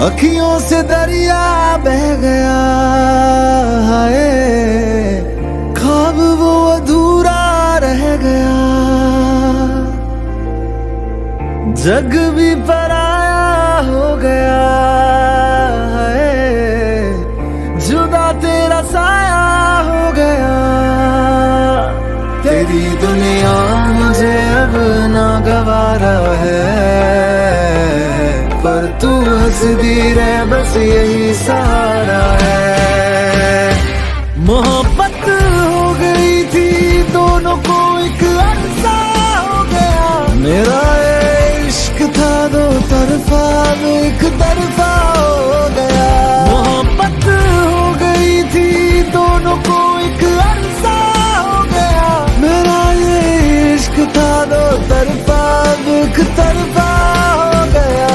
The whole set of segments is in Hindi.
अखियों से दरिया बह गया है, ख्वाब वो अधूरा रह गया। जग भी पराया हो गया है, जुदा तेरा साया हो गया। तेरी दुनिया मुझे अब ना गवारा है, पर तू हंसदी रह बस यही सहारा है। मोहब्बत हो गई थी दोनों को एक अरसा हो गया। मेरा इश्क था दो तरफा वो एक तरफा हो गया। मोहब्बत हो गई थी दोनों को एक अरसा हो गया। मेरा ये इश्क था दो तरफा वो एक तरफा हो गया।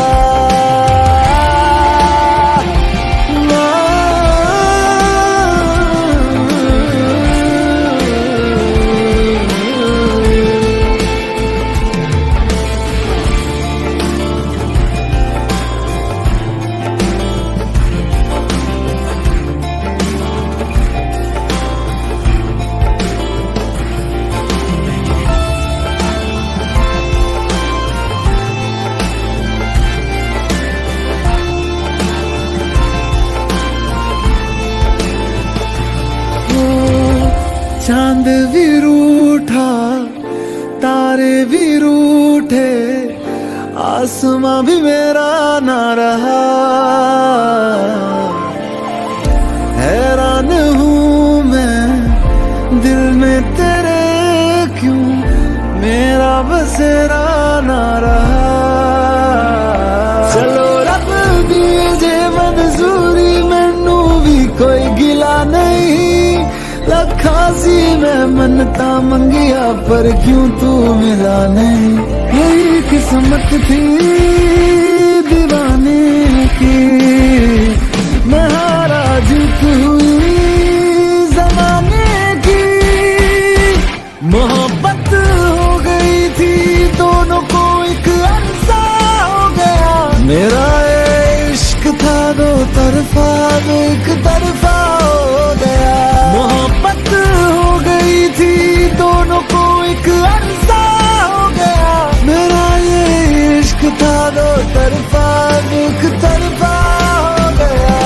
चांद भी रूठा तारे भी रूठे, आसमां भी मेरा ना रहा। हैरान हूँ मैं दिल में तेरे क्यों मेरा बसेरा ना रहा। चलो रब दीजे मंजूरी मैनू भी कोई गिला नहीं। लखासी मैं मनता मंगिया पर क्यों तू मिला नहीं। यही किस्मत थी दीवाने की, मैं हारा जीत हुई जमाने की। मोहब्बत हो गई थी दोनों को एक अरसा हो गया। मेरा इश्क था दो तरफा वो एक तरफा हो गया। मोहब्बत हो गई थी दोनों को एक अरसा हो गया। मेरा ये इश्क था दो तरफा एक तरफा हो गया।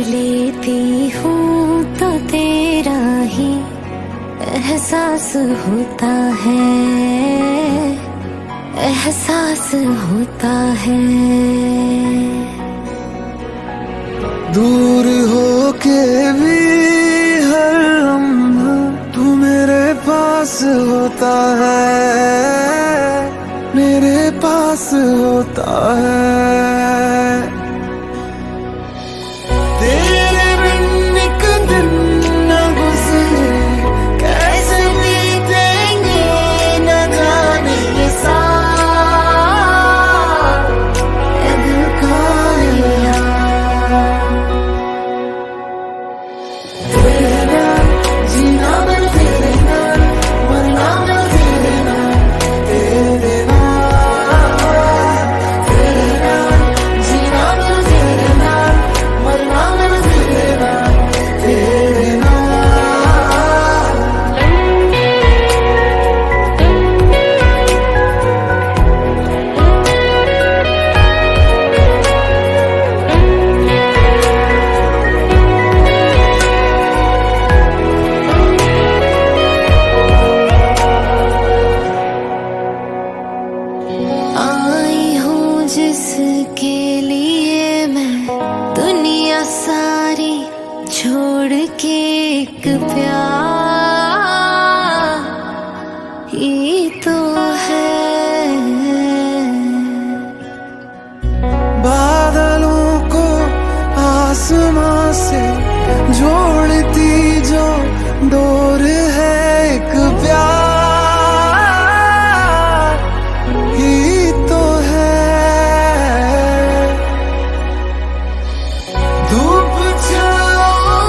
लेती हूँ तो तेरा ही एहसास होता है, एहसास होता है। दूर हो के भी हर लम्हा तू मेरे पास होता है, मेरे पास होता है। तेरे बिन एक दिन न गुजरे कैसे बीतेंगे न जाने ये साल, ये दिल का यार। तेरे नाम जीना मैं तेरे नाम, मरना मैं तेरे नाम, तेरे नाम, तेरे एक प्यार ही तो है। बादलों को आसमां से जोड़ती जो डोर है एक प्यार ही तो है। धूप छाँव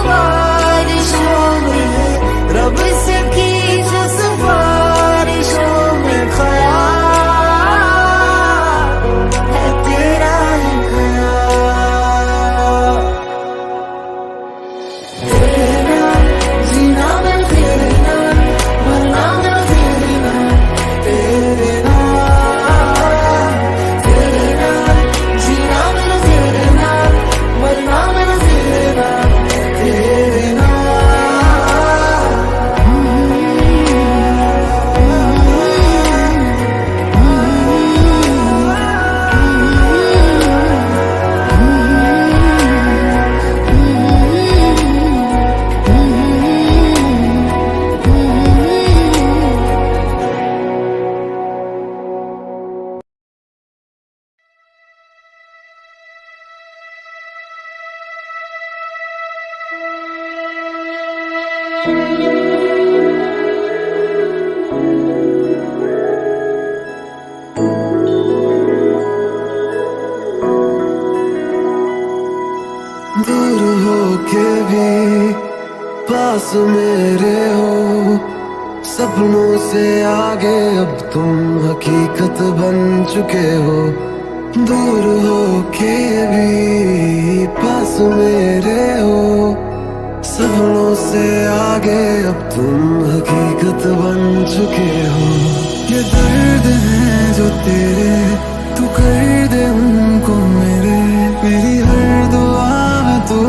बारिशों में रब से की जो सिफारिशों में ख्याल है तेरा ही ख्याल। तेरे नाम जीना मैं तेरे नाम मरना मैं तेरे नाम। तेरे नाम जीना मैं तेरे नाम मरना मैं तेरे नाम। तेरे नाम दूर हो के भी पास मेरे हो, सपनों से आगे अब तुम हकीकत बन चुके हो। दूर हो के भी पास मेरे हो, सपनों से आगे अब तुम हकीकत बन चुके हो। ये दर्द है जो तेरे तू कर दे उनको मेरे, मेरी हर दुआ में तू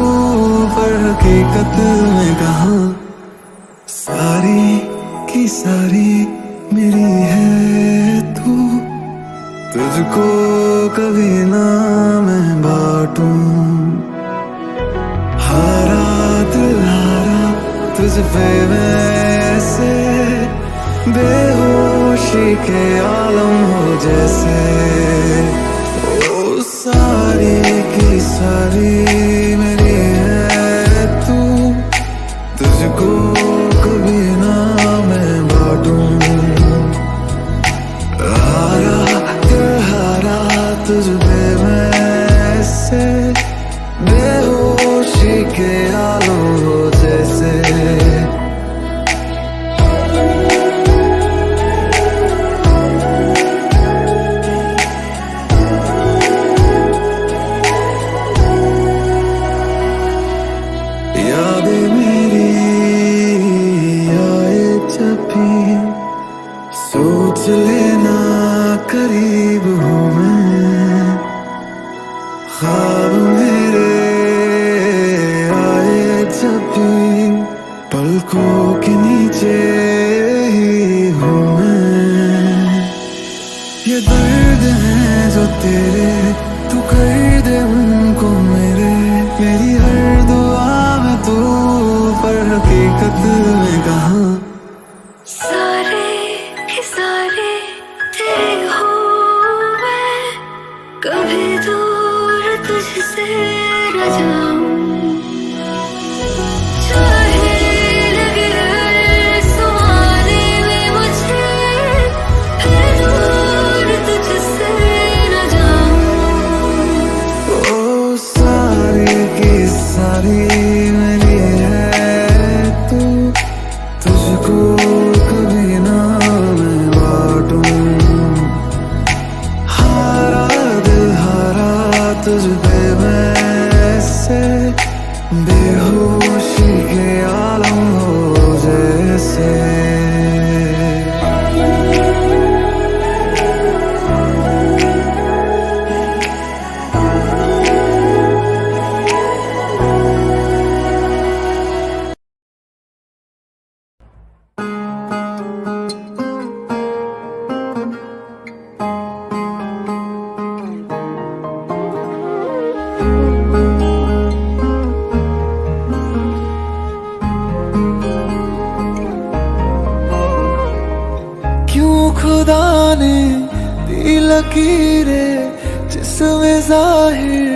पर हकीकत में कहाँ। सारी की सारी मेरी है तू, तुझको कभी ना मैं बांटूं। हारा दिल हारा तुझ पे वैसे, बेहोशी के आलम हो जैसे। ओ सारी की सारी मेरी है तू, तुझको कभी ना मैं बांटूं। हारा दिल हारा तुझ पे वैसे, बेहोशी के आलम हो जैसे। यादें मेरी आए जब भी, सोच लेना करीब हूँ मैं। ख्वाब मेरे आए जब भी, पलकों के नीचे ही हूँ मैं। ये दर्द है जो तेरे तू कर दे उनको मेरे, मेरी हर दुआ में तू पर हकीकत में कहाँ। सारे के सारे तेरे हुए, कभी दूर तुझसे न जाऊं। चाहे लगे हर सुहाने में मुझे, फिर दूर तुझसे न जाऊं। ओ सारी की सारी मेरी है तू, तुझको कभी ना मैं बांटूं। हारा दिल हारा तुझ पे वैसे, ने दी लकीरें जिसमें जाहिर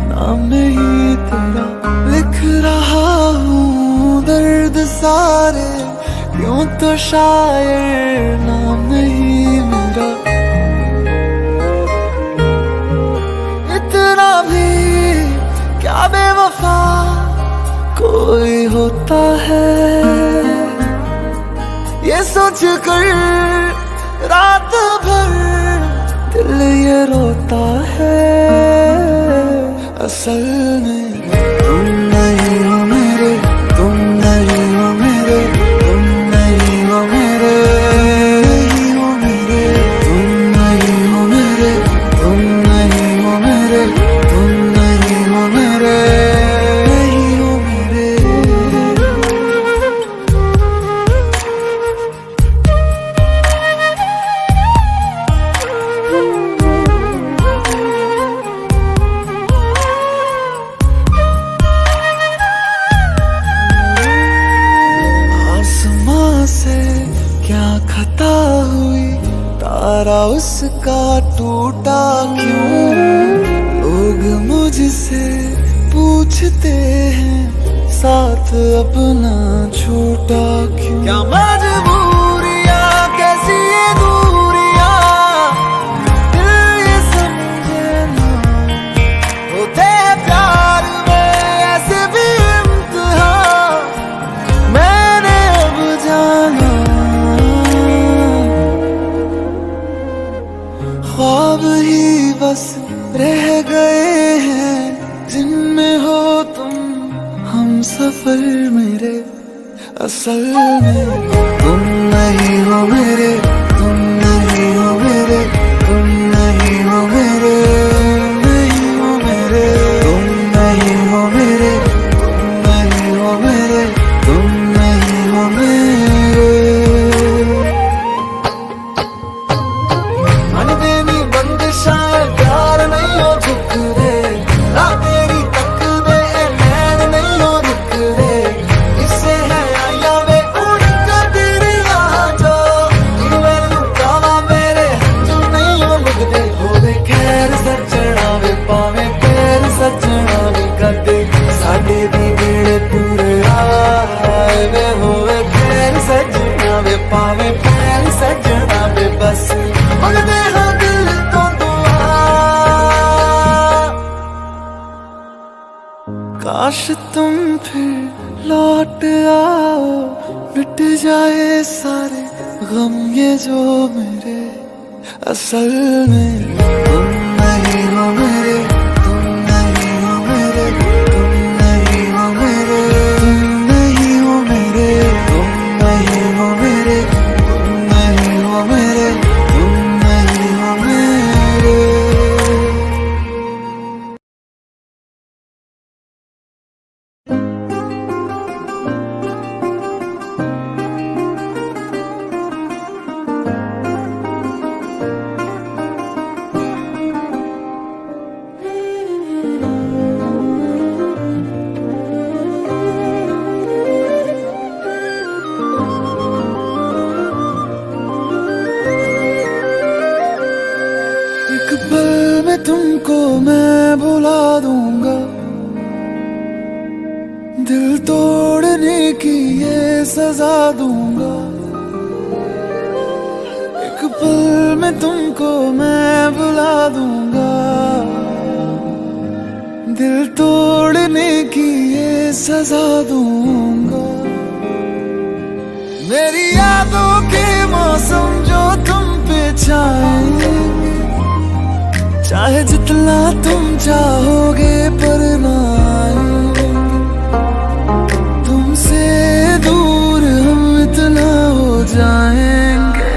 नाम नहीं तेरा, लिख रहा हूँ दर्द सारे यूं तो शायर नाम नहीं मेरा। इतना भी क्या बेवफा कोई होता है, ये सोच कर रात भर दिल ये रोता है। असल में तुम नहीं हो मेरे, तुम नहीं हो मेरे, तुम नहीं हो मेरे, नहीं हो मेरे, तुम नहीं हो मेरे, तुम नहीं हो मेरे, तुम नहीं हो मेरे, नहीं हो मेरे। से क्या खता हुई, तारा उसका टूटा क्यों? लोग मुझसे पूछते हैं साथ अपना छूटा क्यों? क्या मजबूरियां कैसी ये दूरियां, दिल ये समझे ना, होते हैं प्यार में ऐसे भी इम्तिहान, मैंने अब जाना। ख्वाब ही बस रह गए हैं जिनमें हो तुम हम सफर मेरे। असल में तुम नहीं हो मेरे, तुम नहीं हो मेरे, तुम नहीं हो मेरे, नहीं हो मेरे, तुम नहीं हो मेरे, तुम नहीं हो मेरे, तुम नहीं हो मेरे। मन देनी बंदिशां प्यार नहीं हो झुक दे, रात तेरी तक दे नैन नहीं हो रुक दे, इससे है आया वे उड़ कर तेरी यहाँ जो मैनू कावा मेरे जो नहीं हो लुक दे। होवे खैर सजना वे पावे पैर सजना वे कदे साडे दी बेड़े पूरे आए वे। होवे खैर सजना वे पावे पैर सजना वे बस मंगदे हो दिल तो दुआ। काश तुम फिर लौट आओ, मिट जाए सारे गम ये जो मेरे। असल में तुम नहीं हो मेरे, तुम नहीं हो मेरे, तुम नहीं हो मेरे, तुम नहीं हो मेरे, तुम नहीं हो मेरे, तुम नहीं हो मेरे, तुम नहीं हो मेरे। एक पल में तुमको मैं भुला दूंगा, दिल तोड़ने की ये सजा दूंगा। एक पल में तुमको मैं भुला दूंगा, दिल तोड़ने की ये सजा दूंगा। मेरी यादों के मौसम जो तुम पे छाएंगे, चाहे जितना तुम चाहोगे पर ना आएंगे। तुमसे दूर हम इतना हो जाएंगे।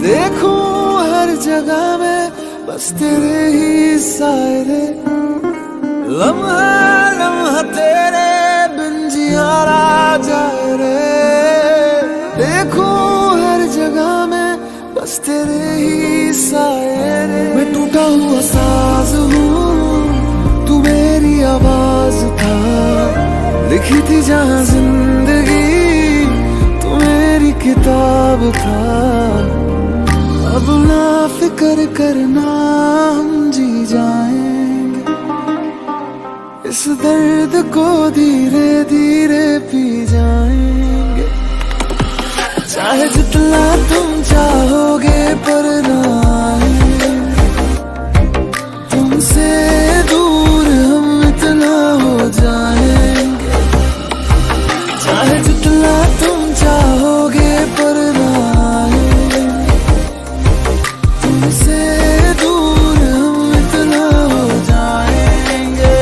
देखूं हर जगह में बस तेरे ही साए, लम्हा लम्हा तेरे बिन जियारा जाए रे। देखूं हर जगह में बस तेरे ही साए रे। मैं टूटा हुआ साज हूँ, तू मेरी आवाज था, लिखी थी जहाँ जिंदगी तू मेरी किताब था। अब ना फिक्र करना, हम जी जाएंगे इस दर्द को धीरे धीरे पी जाएंगे। चाहे जितना तुम चाहोगे पर ना आएंगे, तुमसे दूर हम इतना हो जाएंगे। चाहे जितना तुम चाहोगे पर ना आएंगे, तुमसे दूर हम इतना हो जाएंगे।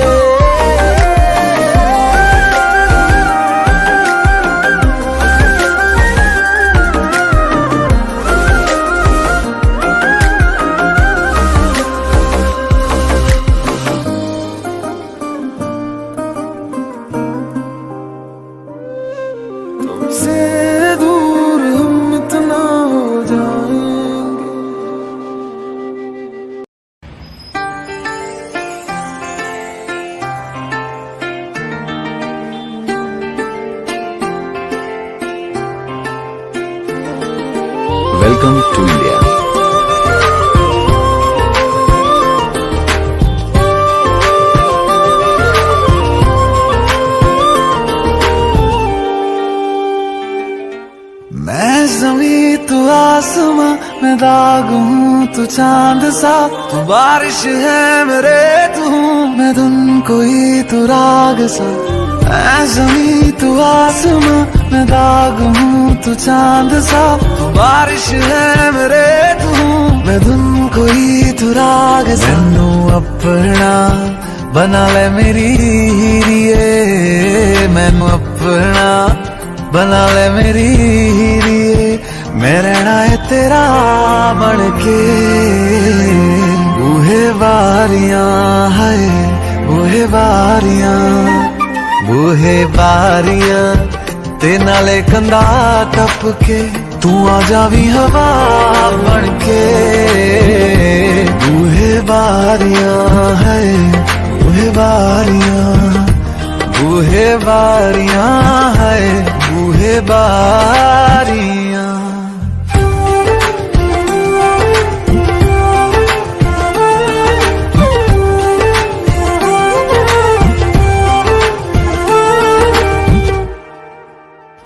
तुमसे दूर हम इतना हो जाएंगे। Welcome to India. मैं जमी तू आसमां, मैं दाग हूँ तू चांद सा, तू बारिश है मेरे तू हूँ मैं धुन कोई तू राग सा। मैं जमी तू आसमां, मैं दाग हूँ तू चांद सा, तू बारिश है मेरे तू हूँ मैं धुन कोई तू राग सा। मैनू अपना बना ले मेरी हीरिए, मैनू अपना बना ले मेरी हीरिए, मैं रहना है तेरा बन के। बूहे बारियां है बूहे बारियां, बूहे बारियां ते नाले कंधा टप के, तू आ जावी हवा बन के। बूहे बारियां है बूहे बारियां, बूहे बारियां है बूहे बारियां।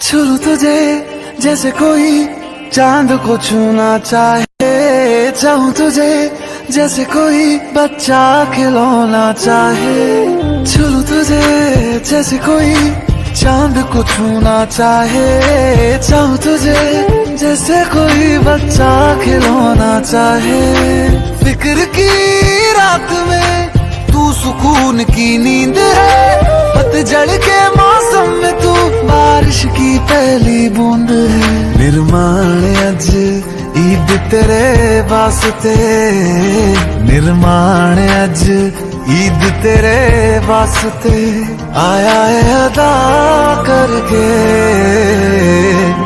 छू तुझे जैसे कोई चांद को छूना चाहे, चाहूं तुझे जैसे कोई बच्चा खिलौना चाहे। छू तुझे जैसे कोई चांद को छूना चाहे, चाहूं तुझे जैसे कोई बच्चा खिलौना चाहे। फिक्र की रात में तू सुकून की नींद है, पतझड़ के मौसम में तू बारिश की पहली बूंद है। निर्माण अज ईद तेरे वास्ते, निर्माण अज ईद तेरे वास्ते, आया है अदा करके।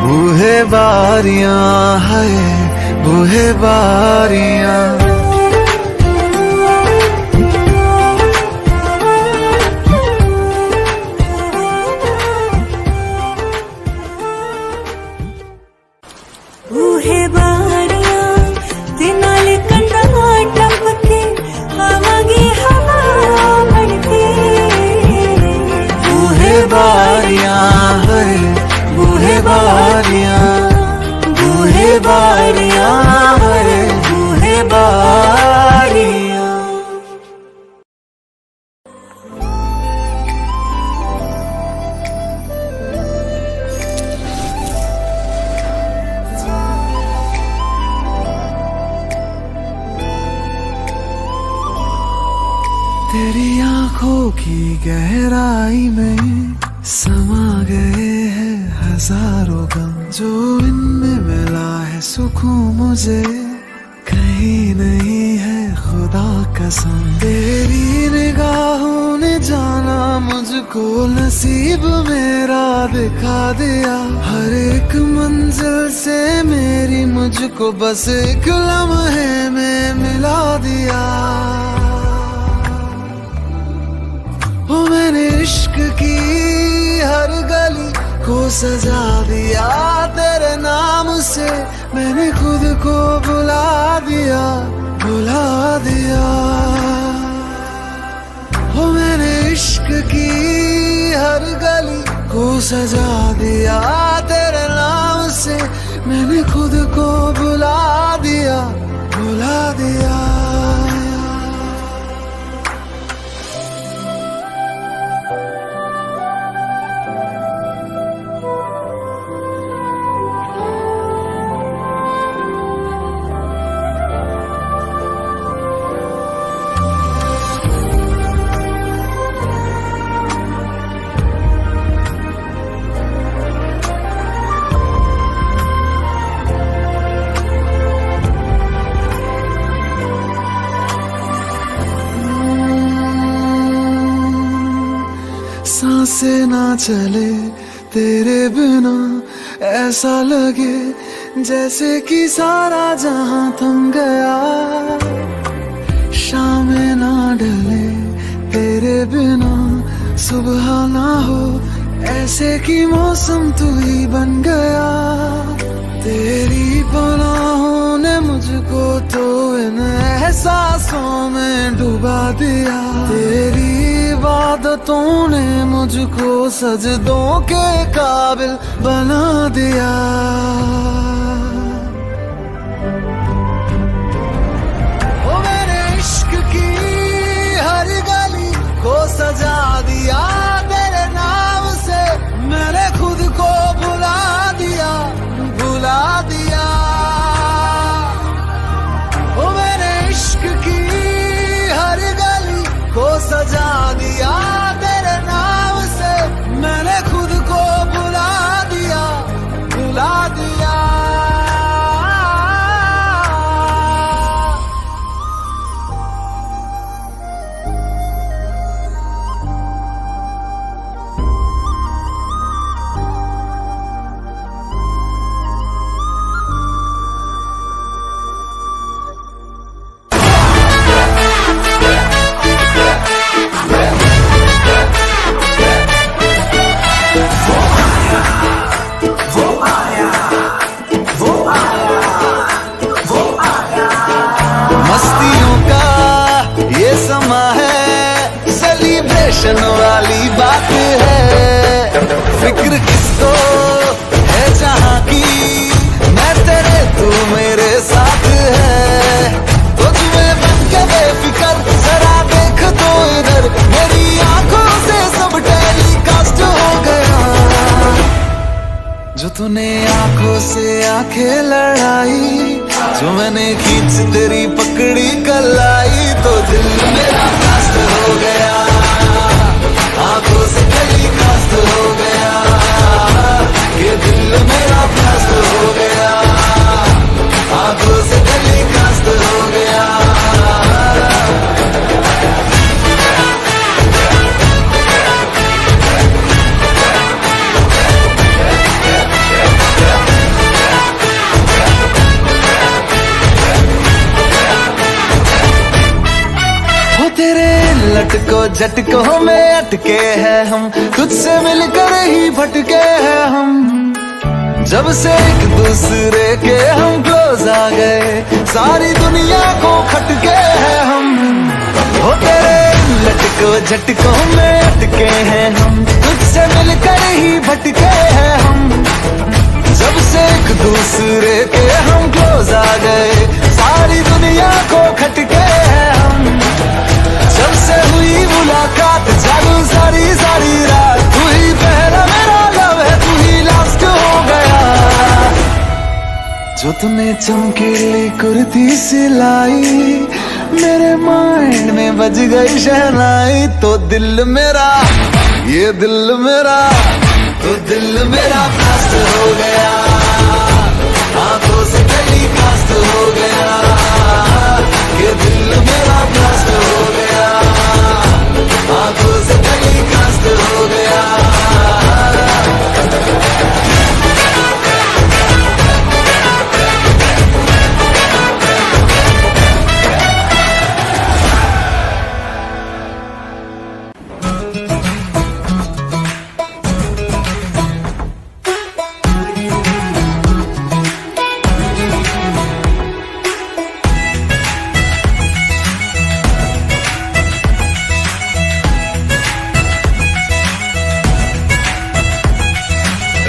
बूहे बारियां है बूहे बारियां, बूहे बारियां ते नाले कंधा टपके, आवांगी हवा बनके। बूहे बारियां है बूहे बारियां, बूहे बारियां है बूहे बारियां। तेरी आंखों की गहराई में समा गए हैं हजारों गम जो इनमें मिला है सुकून मुझे कहीं नहीं है खुदा कसम। तेरी निगाहों ने जाना मुझको नसीब मेरा दिखा दिया। हर एक मंजिल से मेरी मुझको बस एक लम्हे में मिला दिया। ओ मैंने इश्क की हर गली को सजा दिया। तेरे नाम से मैंने खुद को बुला दिया, बुला दिया। ओ मैंने इश्क की हर गली को सजा दिया। तेरे नाम से मैंने खुद को बुला दिया, बुला दिया। सांसें ना चले तेरे बिना, ऐसा लगे जैसे कि सारा जहां थम गया। शामें ना ढले तेरे बिना, सुबह ना हो ऐसे कि मौसम तू ही बन गया। तेरी पनाहों ने मुझको तो इन एहसासों में डुबा दिया। तेरी इबादतों ने मुझको सजदों के काबिल बना दिया। ओ मैंने इश्क की हर गली को सजा दिया। तेरे नाम से मैंने खुद को बुला दिया, बुला दिया। ओ मैंने इश्क की हर गली को सजा दिया। तेरे नाम से मैंने खुद को बुला दिया, बुला दिया। मस्तियों का ये समा है, सेलिब्रेशन वाली बात है। फिक्र किसको है जहां की, मैं तेरे तू मेरे साथ है। तो तुम्हें बन के बेफिकर जरा देख तो इधर, मेरी आंखों से सब टेलीकास्ट हो गया। जो तूने आंखों से आंखें लड़ाई, जो मैंने खींच तेरी पकड़ी कलाई, तो दिल मेरा ब्लास्ट हो गया। आंखों से टेलीकास्ट हो गया, ये दिल मेरा ब्लास्ट हो गया। आंखों से टेलीकास्ट हो गया। तेरे लटको झटकों में अटके हैं हम, तुझसे मिलकर ही भटके हैं हम। जब से एक दूसरे के हम क्लोज आ गए, सारी दुनिया को खटके हैं हम। हो तेरे लटको झटकों में अटके हैं हम, तुझसे मिलकर ही भटके हैं हम। जब से एक दूसरे के हम क्लोज आ गए, सारी दुनिया को खटके हैं हम। जब से हुई मुलाकात जागू सारी सारी रात, तू ही पहला मेरा लव है, तू ही लास्ट हो गया। जो तूने चमकीली कुर्ती सिलाई, मेरे माइंड में बज गई शहनाई। तो दिल मेरा, ये दिल मेरा तो दिल मेरा ब्लास्ट हो गया, आंखों से टेलीकास्ट हो गया, ये दिल मेरा ब्लास्ट हो गया, आंखों से टेलीकास्ट हो गया।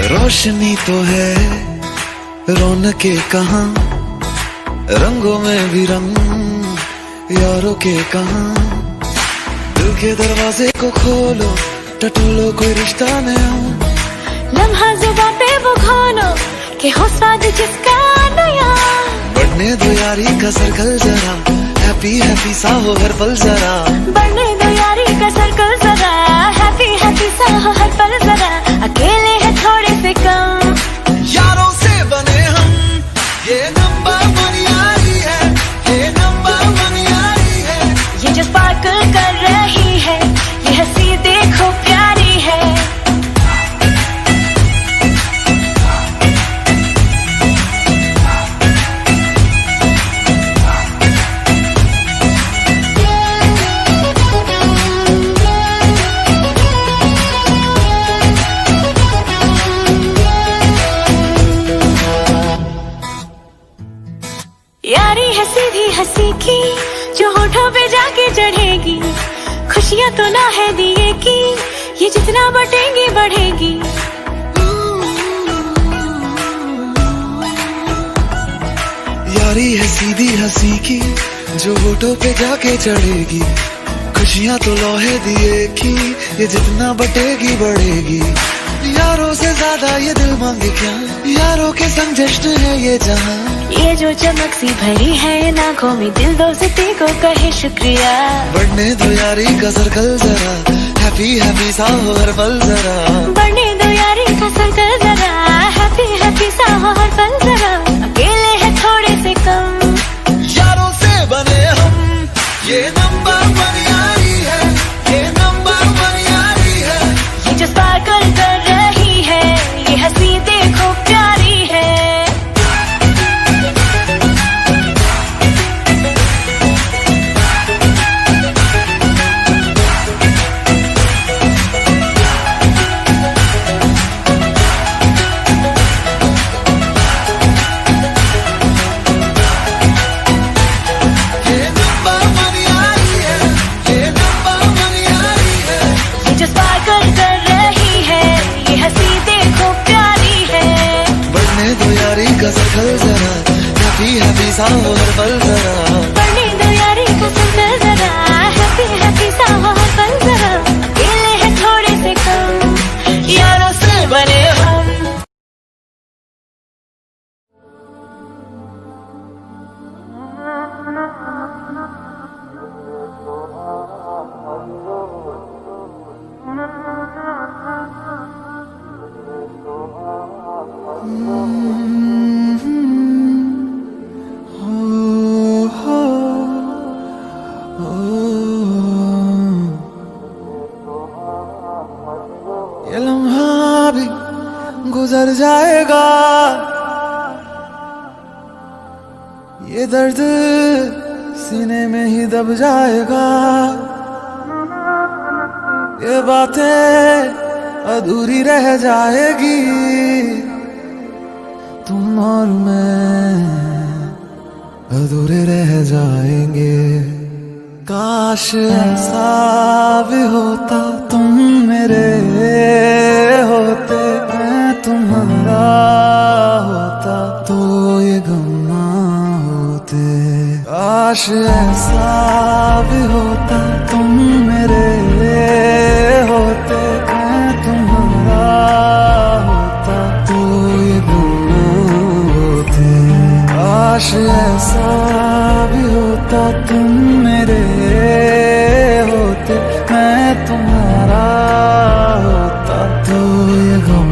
रोशनी तो है रौनके कहाँ, रंगों में भी रंग यारों के कहाँ। दिल के दरवाजे को खोलो, टटोलो कोई रिश्ता नया, लम्हा जुबां पे वो खोलो कि हो स्वाद जिसका नया। बढ़ने दो यारी का सर्कल जरा, हैप्पी हैप्पी सा हो हर पल जरा, बढ़ने दो यारी का सर्कल जरा, हैप्पी हैप्पी सा हो हर पल जरा। अकेले है थोड़े से कम, यारों से बने हम, ये नंबर वन यारी है, ये नंबर वन यारी है। ये जो स्पार्कल कर रही है, ये हंसी देखो प्यारी है। यारी है सीधी हंसी की, जो होठों पे जाके चढ़ेगी। खुशियां तो ना है दिए की, ये जितना बटेंगी बढ़ेगी। यारी है सीधी हंसी की, जो होठों पे जाके चढ़ेगी। खुशियां तो लोहे दिए की, ये जितना बटेगी बढ़ेगी। यारों से ज्यादा ये दिल मांगे क्या, यारों के संग जश्न है ये जहां। ये जो चमक सी भरी है इन आंखों में, दिल दोस्ती को कहे शुक्रिया। बढ़ने दो यारी का सर्कल जरा, हैप्पी हैप्पी सा हो हर पल जरा, बढ़ने दो यारी का सर्कल जरा, हैप्पी हैप्पी सा हो हर पल जरा। अकेले है थोड़े से कम, यारों से बने हम, ये नंबर वन यारी है, ये नंबर वन यारी है। ये जो स्पार्कल कर रही है, ये हंसी देखो प्यारी है। जो स्पार्कल कर रही है, ये हंसी देखो प्यारी है। बढ़ने दो यारी का सर्कल जरा, हैप्पी हैप्पी सा हो हर पल जरा, बढ़ने दो यारी का सर्कल जरा, हैप्पी हैप्पी सा हो हर पल जरा। अकेले है थोड़े से कम, यारों से बने हम। ये लम्हा भी गुजर जाएगा, ये दर्द सीने में ही दब जाएगा। ये बातें अधूरी रह जाएगी, तुम और मैं अधूरे रह जाएंगे। काश ऐसा भी होता, तुम मेरे होते, मैं तुम्हारा होता, तो ये गम ना होते। काश ऐसा भी होता, तुम मेरे होते, मैं तुम्हारा होता, तो ये गम ना होते। काश ऐसा भी होता, तुम मेरे होते, मैं तुम्हारा होता, तो ये गम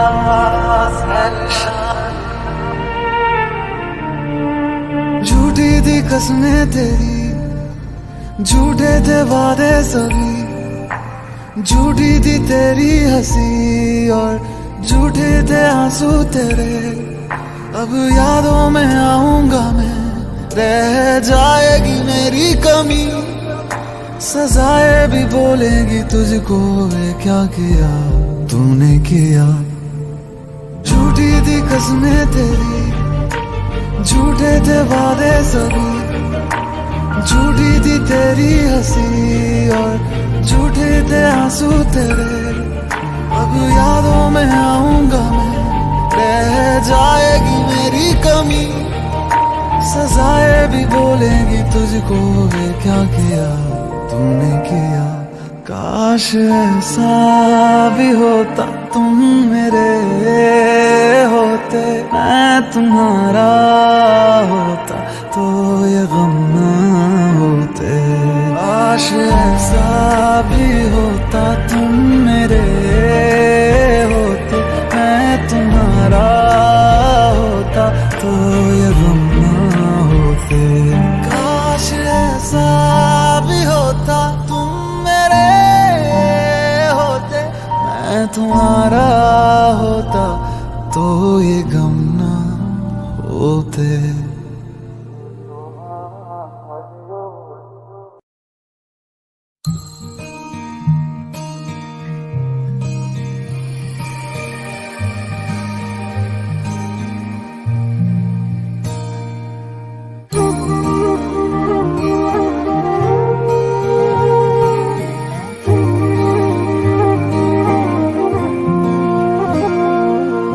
एहसास है निशान। झूठी थी कसमें तेरी, झूठे थे वादे सभी, झूठी थी तेरी हंसी और झूठे थे आंसू तेरे। अब यादों में आऊंगा मैं, रह जाएगी मेरी कमी, सजाएं भी बोलेगी तुझको, वे क्या किया तूने किया। झूठी थी कसमें तेरी, झूठे थे वादे सभी, झूठी थी तेरी हंसी और झूठे थे आंसू तेरे। अब यादों में आऊंगा मैं, रह जाएगी मेरी कमी, सजाएं भी बोलेगी तुझको, वे क्या किया तूने किया। काश ऐसा भी होता तुम मेरे होते, मैं तुम्हारा होता तो ये गम ना होते। काश ऐसा भी होता तुम मेरे होते, मैं तुम्हारा होता तो ये गम ना होते। काश ऐसा भी होता तुम मेरे होते, मैं तुम्हारा होता तो ये गम ना होते।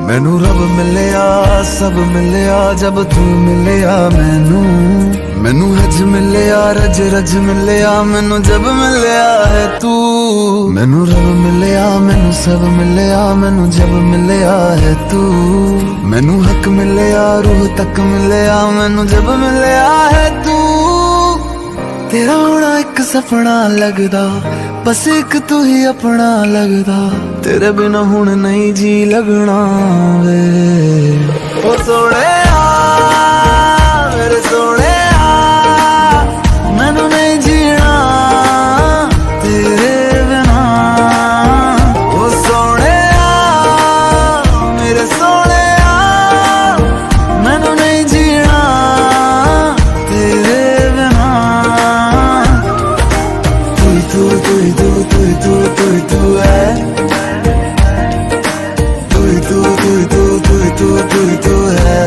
मैनू रब मिलिया, सब मिलिया जब तू मिलिया मैनू। मैनू हज मिलिया, रज रज मिलिया मैनू जब मिलिया है तू। मैनू रब मिलिया, मैनू सब मिलिया मैनू जब मिलिया है तू। मैनू हक मिलिया, रूह तक मिलिया मैनू जब मिलिया है तू। तेरा होना एक सपना लगदा, बस एक तू ही अपना लगदा। तेरे बिना हुण नहीं जी लगना वे। ओ सोहणिया मेरे सोहणिया, मैनू नहीं जीना तेरे बिना। ओ सोहणिया मेरे सोहणिया, मैनू नहीं जीना तेरे बिना। तू तू तू तू तू तू तू तू है, तू तू तू तू तू तू तू तू है।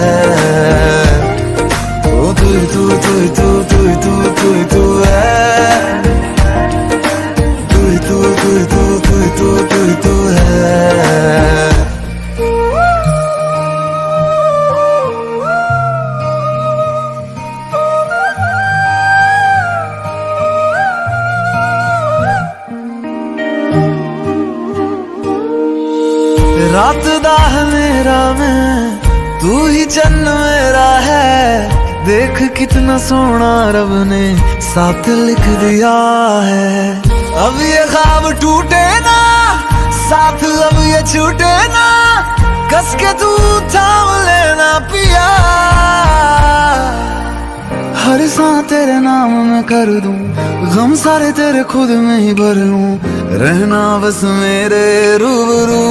ओ तू तू तू तू तू तू तू तू है, तू तू तू तू तू तू तू तू है। रात दा मेरा मैं, तू ही चन्न मेरा है। देख कितना सोना रब ने साथ लिख दिया है। अब ये ख्वाब टूटे ना, साथ अब ये छूटे ना। कस के तू थाम लेना पिया, हर सांस तेरे नाम में कर दूं, गम सारे तेरे खुद में ही भर लूं। रहना बस मेरे रूबरू।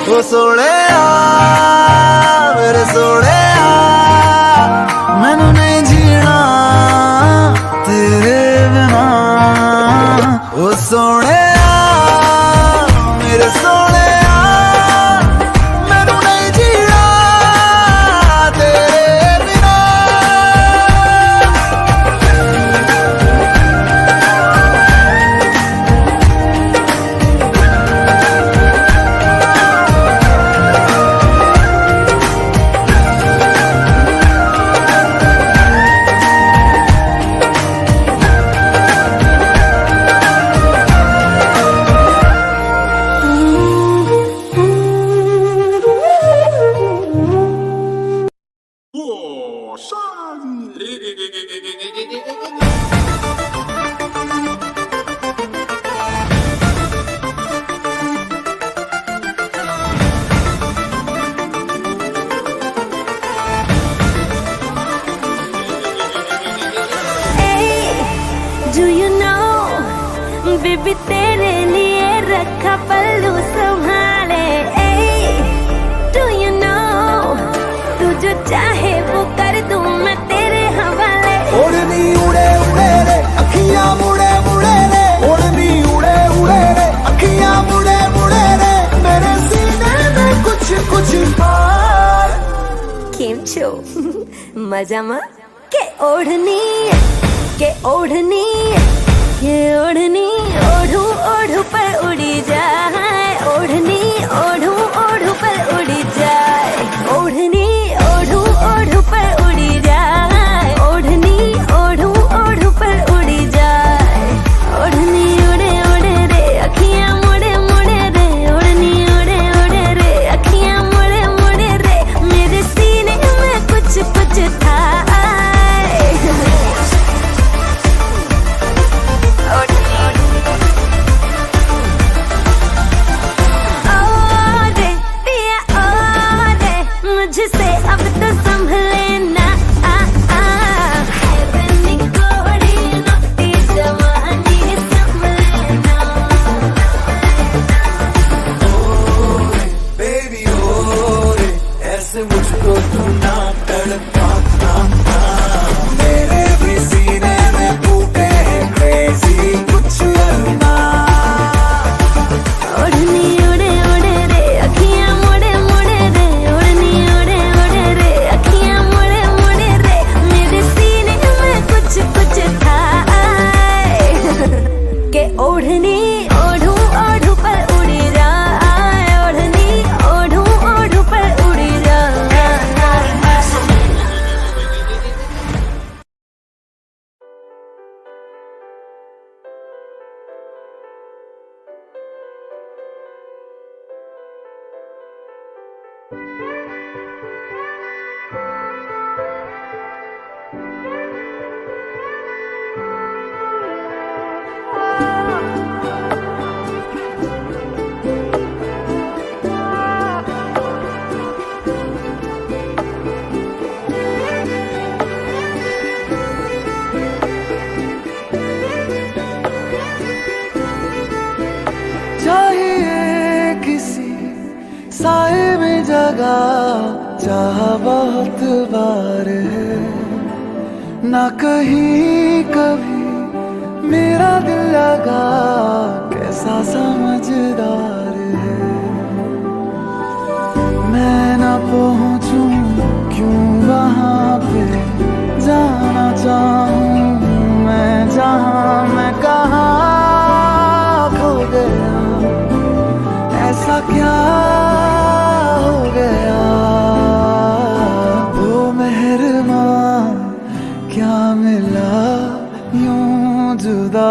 ओ सोहणिया मेरे सोहणिया, मैनू नहीं जीना तेरे बिना। ओ सोहणिया मेरे सोहणिया, मैनू नहीं जीना तेरे बिना। बेबी तेरे लिए रखा पल्लू संभाले। डू यू नो तू जो चाहे वो कर दूं मैं तेरे हवाले। ओढ़नी उड़े उड़े रे अखियां मुड़े मुड़े रे, ओढ़नी उड़े उड़े रे अखियां मुड़े मुड़े रे, मेरे सीने में कुछ कुछ पार। केम छो मजामा के ओढ़नी ये ओढ़नी ओढ़ू ओढ़ू पर उड़ी जाए। ओढ़नी ओढ़ू ओढ़ू पर उड़ी जाए। ओढ़नी ओढ़ू ओढ़ू पर उड़ी जाए। ओढ़नी ओढ़ू ओढ़ू पर उड़ी जाए। ओढ़नी उड़े उड़े रे अखियां मुड़े मुड़े रे, ओढ़नी उड़े उड़े रे अखियां मुड़े मुड़े रे, मेरे सीने में कुछ कुछ था। मुझसे अब तो संभले ना घोड़ी नौटी जवानी संभले ना। बेबी ओ रे ऐसे मुझको तू ना तड़पाना, मेरे भी सीने में फूटे हैं क्रेजी कुछ करना। ओढ़नी उड़े उड़े रे अखियां मुड़े मुड़े रे, ओढ़नी उड़े उड़े रे अखियां मुड़े मुड़े रे, मेरे सीने में कुछ कुछ था। के ओढ़नी ओढ़ू ओढ़ू पर उड़ी जाए। ओढ़नी ओढ़ू ओढ़ू पर उड़ी जाए। चाहिए किसी साए में जगह, चाह बहुत बार है ना कहीं कभी मेरा दिल लगा, कैसा समझदार है। मैं ना पहुंचूं क्यों वहां पे, जाना चाहूं मैं जहां, मैं कहाँ खो गया, ऐसा क्या हो गया। वो मेहरबां क्या मिला यूं जुदा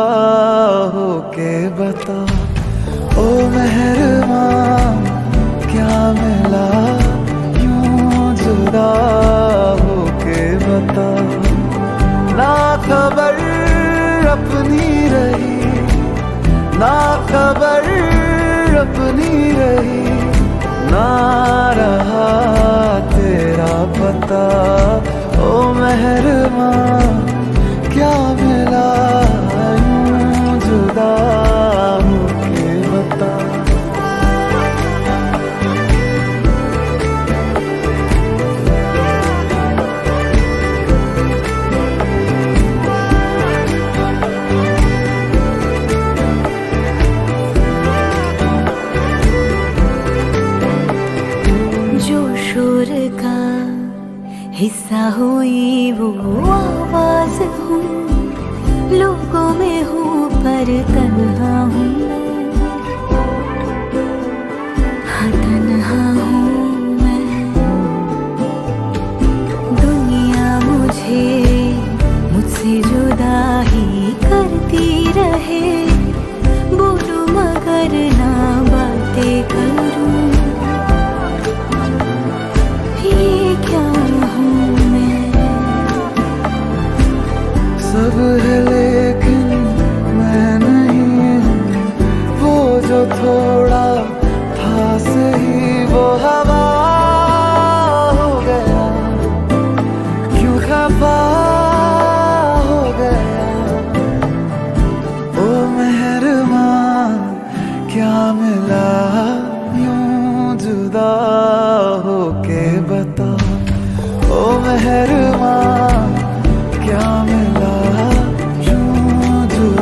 होके बता। ओ मेहरबां क्या मिला यूं जुदा होके बता। ना खबर अपनी रही, ना खबर अपनी रही, ना रहा तेरा पता। ओ मेहरबां क्या मिला यूं जुदा होके बता। शोर का हिस्सा हुई वो आवाज हूँ, लोगों में हूँ पर तन्हा हूँ। हाँ तन्हा हूँ मैं, दुनिया मुझसे जुदा ही करती रहे। बोलूं मगर ना बातें करूं, सब है लेकिन मैं नहीं हूँ,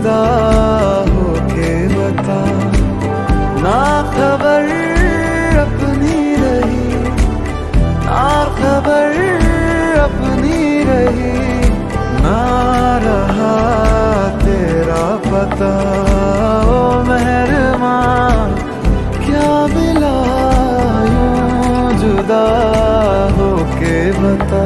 जुदा होके बता, ना खबर अपनी रही, ना खबर अपनी रही, ना रहा तेरा पता। ओ मेहरबान क्या मिला यूं जुदा होके बता।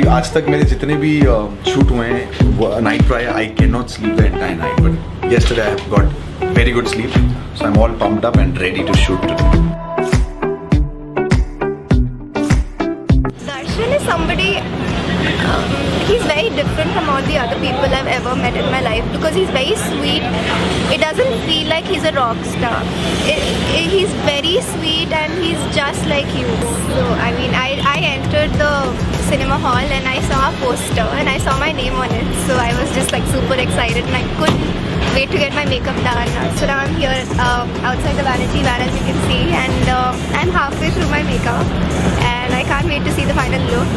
आज तक मेरे जितने भी शूट हुए हैं night prior I can not sleep the entire night, but yesterday I have got very good sleep, so I'm all pumped up and ready to shoot today. Darshan is somebody, he's very different from all the other people I've ever met in my life because he's very sweet. It doesn't feel like he's a rock star. He's very sweet and he's just like you. So I mean, I entered the cinema hall and I saw a poster and I saw my name on it. So I was just like super excited and I couldn't wait to get my makeup done. So now I'm here outside the vanity van as you can see, and I'm halfway through my makeup and I can't wait to see the final look.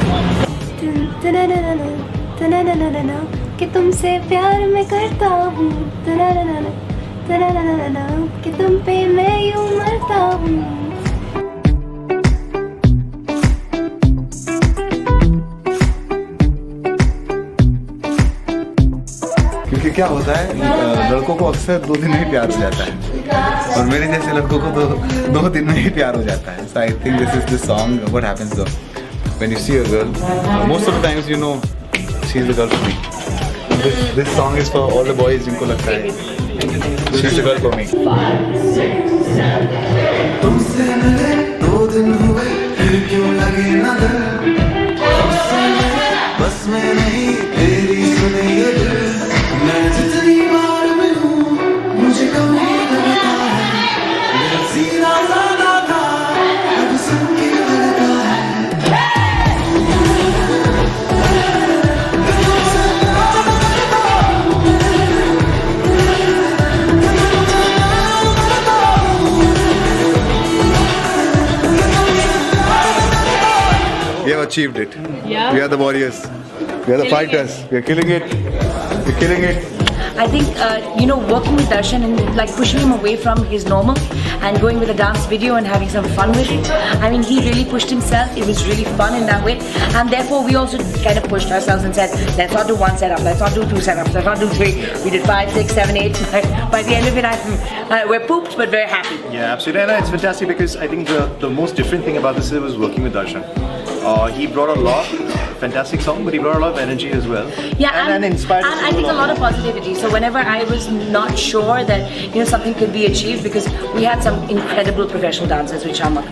कि तुमसे प्यार मैं करता हूँ, कि तुम पे मैं यूँ मरता हूँ। क्योंकि क्या होता है लड़कों को अक्सर 2 दिन में ही प्यार हो जाता है और मेरे जैसे लड़कों को तो 2 दिन में ही प्यार हो जाता है. So I think this is the song. What happens though when you see a girl, most of the times you know she's the girl for me. This song is for all the boys जिनको लगता है she's the girl for me. तुमसे मिले 2 दिन हुए फिर क्यों लगे न दिल, तुमसे मिले बस मैं नहीं तेरी सुने ये दिल. मैं जितनी बार मिलूं मुझे कभी लगता है मेरा सीना ज़्यादा था अब सुन के लगता है. We have achieved it. Yeah. We are the warriors. We are the fighters. We are killing it. We're killing it. I think, working with Darshan and like pushing him away from his normal and going with a dance video and having some fun with it. I mean, he really pushed himself. It was really fun in that way. And therefore, we also kind of pushed ourselves and said, let's not do 1 setup, let's not do 2 setups, let's not do 3. We did 5, 6, 7, 8. By the end of it, we're pooped, but very happy. Yeah, absolutely. And it's fantastic because I think the most different thing about this was working with Darshan. He brought a lot, fantastic song, but he brought a lot of energy as well. Yeah, and inspired us. And I think a lot of positivity. So whenever I was not sure that something could be achieved, because we had some incredible professional dancers with Shamak,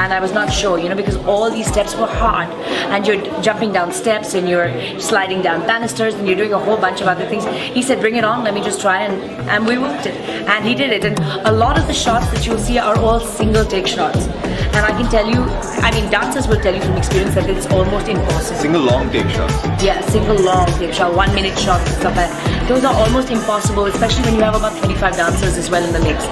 and I was not sure, because all these steps were hard, and you're jumping down steps and you're sliding down banisters and you're doing a whole bunch of other things. He said, bring it on, let me just try, and we worked it, and he did it. And a lot of the shots that you'll see are all single take shots. And I can tell you, I mean, dancers will tell you from experience that it's almost impossible. Single long take shots. Yeah, single long take shot, 1 minute shots and stuff like that. Those are almost impossible, especially when you have about 25 dancers as well in the mix.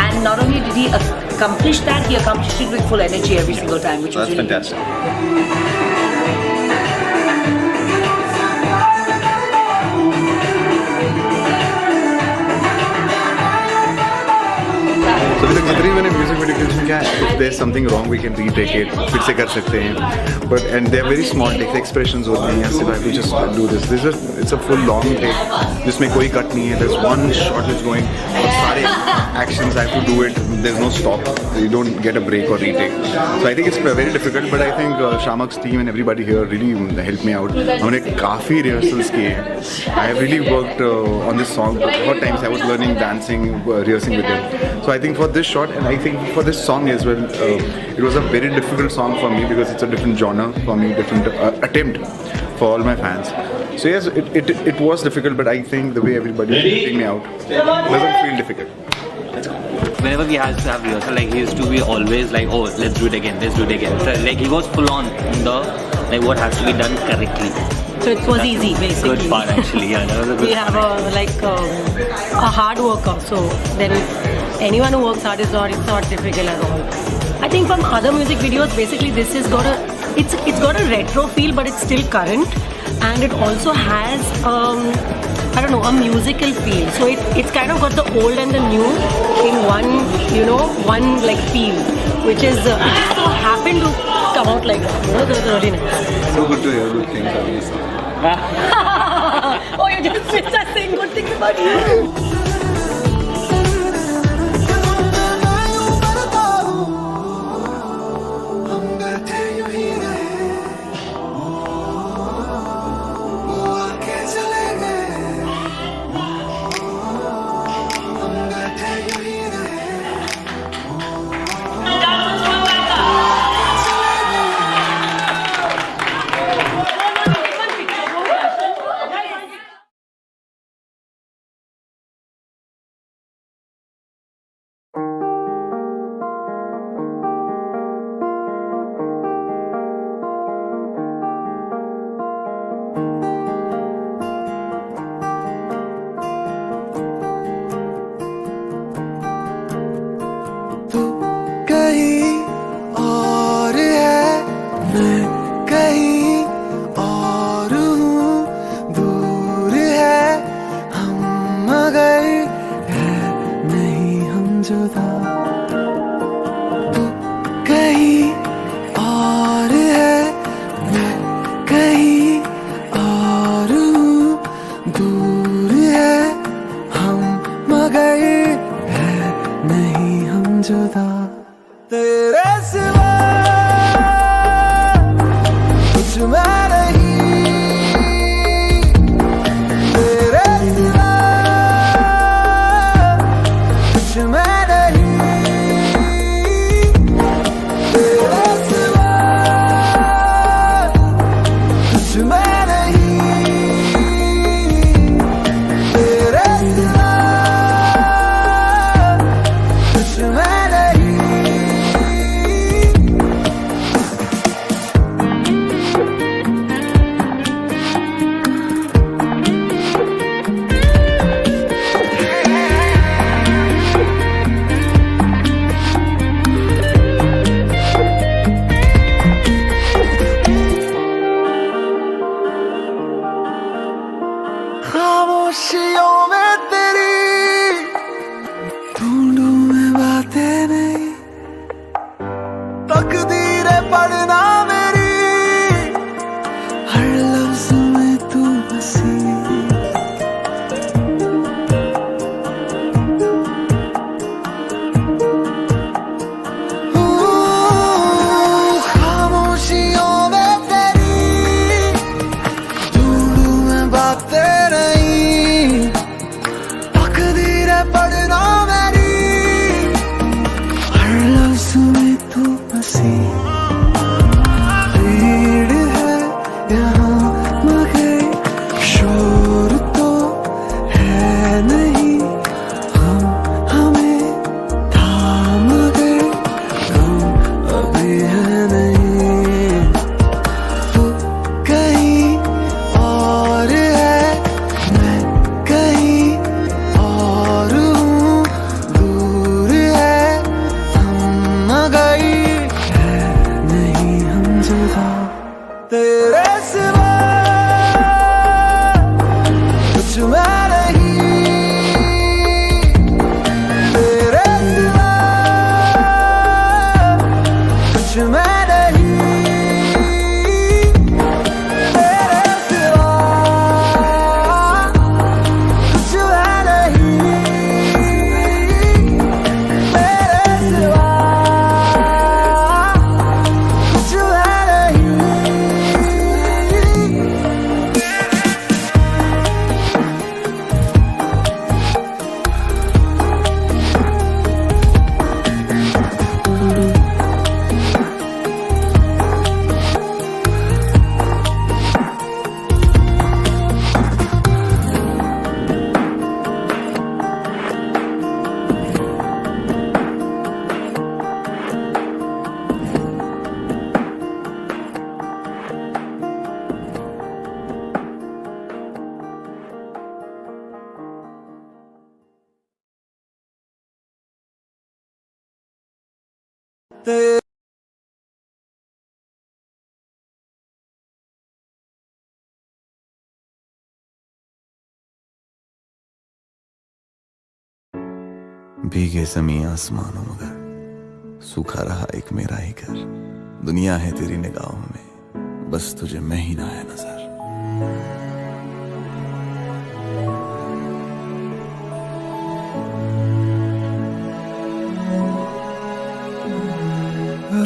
And not only did he accomplish that, he accomplished it with full energy every single time, which was really fantastic. So अभी तक जितनी मैंने म्यूजिक वीडियो क्लिप्स में क्या है, if there's something wrong we can retake it, फिर से कर सकते हैं. But and they're very small takes, expressions होते हैं. Yes, if I have to just do this. It's a full long take जिसमें कोई cut नहीं है. There's one shot is going. और सारे actions I have to do it. There's no stop. You don't get a break or retake. So I think it's very difficult. But I think Shamak's team and everybody here really helped me out. हमने काफी rehearsals किए हैं. I have really worked on this song. What times I was learning dancing, rehearsing with him. So I think for this shot and I think for this song as well, it was a very difficult song for me because it's a different genre for me, different attempt for all my fans. So yes, it was difficult, but I think the way everybody is helping me out doesn't feel difficult. Whenever we had to have rehearsal, like he used to be always like, oh, let's do it again. So like he was full on in the like what has to be done correctly. So it was easy, basically. Good part actually, yeah. That was a good We have a hard worker, so then anyone who works hard it's not difficult at all. I think from other music videos, basically this has got a retro feel, but it's still current, and it also has I don't know, a musical feel. So it's kind of got the old and the new in one like feel, which is it just so happened to come out like that. That's really nice. So good to hear good things about yourself. Oh, you're just saying good things about you. कहीं और है, मैं कहीं और हूँ, दूर है हम मगर है नहीं हम जुदा। तू कहीं और है, मैं कहीं और हूँ, दूर है हम मगर है नहीं हम जुदा। तेरे सिवा कुछ मैं नहीं, तेरे सिवा कुछ मैं नहीं, तेरे सिवा कुछ मैं नहीं, तेरे सिवा कुछ मैं नहीं। खामोशियों में तेरी ढूंढूं मैं बातें नहीं, तकदीरें पढ़ना मेरी हर लफ्ज में तू बसी। खामोशियों में तेरी ढूंढूं मैं बातें नहीं, तकदीरें पढ़ना मेरी हर लफ्ज में तू बसी। तेरे भीगे ज़मीं आसमानों मगर सूखा रहा एक मेरा ही घर। दुनिया है तेरी निगाहों में, बस तुझे मैं ही ना है नजर।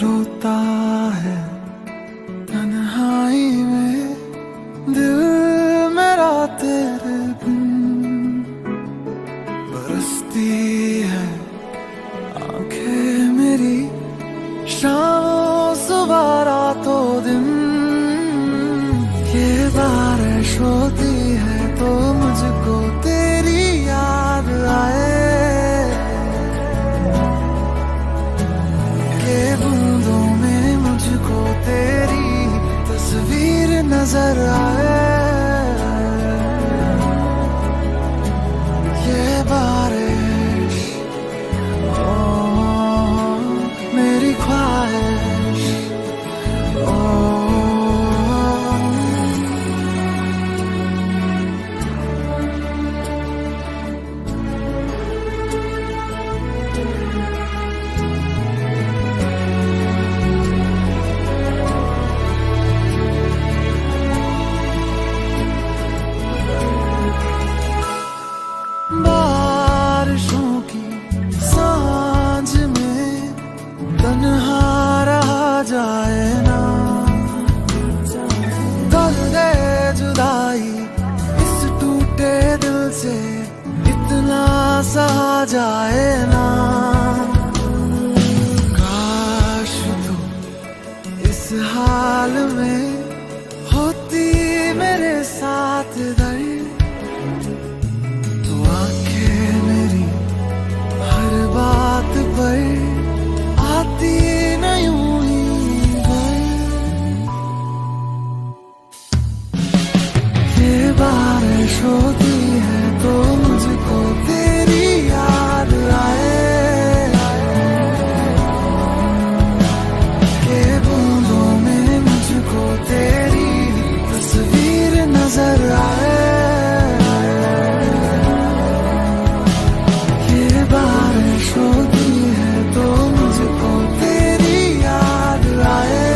रोता है तन्हाई में दिल मेरा तेरे बिन, बरसती है आंखें मेरी शामों सुबह रातों दिन। ये बारिश होती है तो मुझको तेरी याद आए, ये बूंदों में मुझको तेरी तस्वीर नजर आए। ये बारिश मेरी ख्वाहिश बारिशों की सांझ में तन्हा रहा जाए ना, दर्द जुदाई इस टूटे दिल से इतना सहा जाए ना। काश तू इस हाल में होती मेरे साथ दर्द, तो आंखें मेरी हर बात पर आती न यूं ही घर। ये बारिश होती है तो मुझको तेरी याद आए, ये बूंदों में मुझको तेरी तस्वीर नजर आए। ये बारिश होती है तो मुझको तेरी याद आए,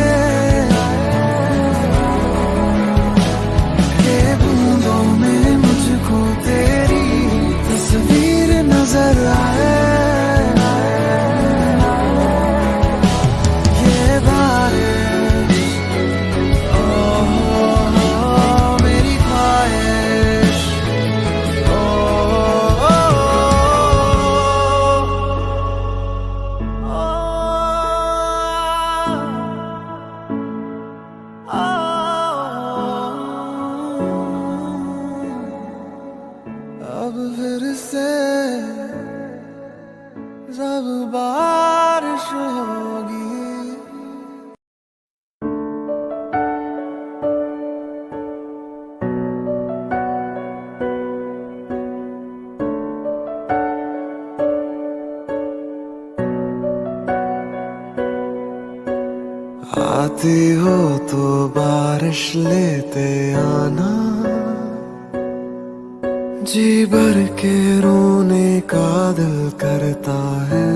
ये बूंदों में मुझको तेरी तस्वीर नजर आए। ये बारिश मेरी ख्वाहिश अब फिर से जब बारिश होगी। आती हो तो बारिश लेते आना, जी भर के रोने का दिल करता है।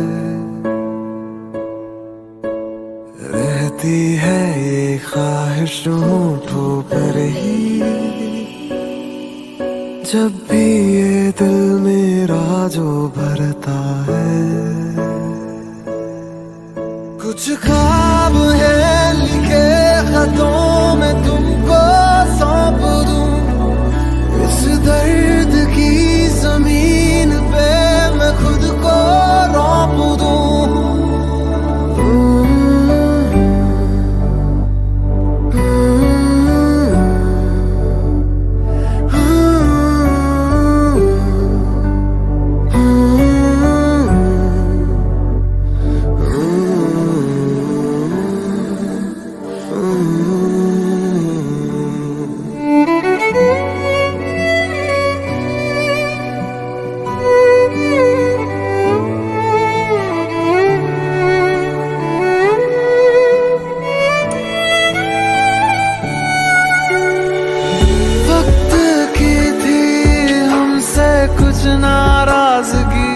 रहती है ये ख्वाहिश होठों पर ही, जब भी ये दिल मेरा जो भरता है। कुछ ख्वाब है लिखे खतों में तुमको सौंप दूं, इस दर्द की जमीन पे मैं खुद को रौंप दूं। कुछ नाराजगी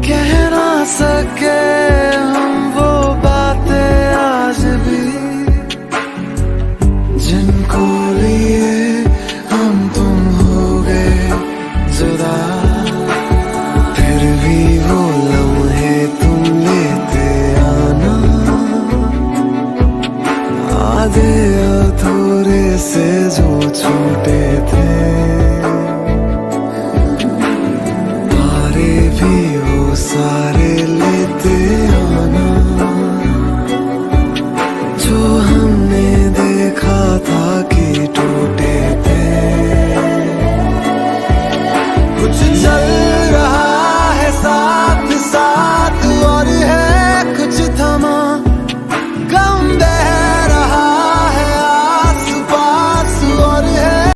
कह ना सके हम वो बातें आज भी जिनको लिए हम तुम हो गए जुदा फिर भी वो लम्हे तुम लेते आना आधे अधूरे से जो छूटे थे पारे भी वो सारे लेते आना जो हमने देखा था कि टूटे थे कुछ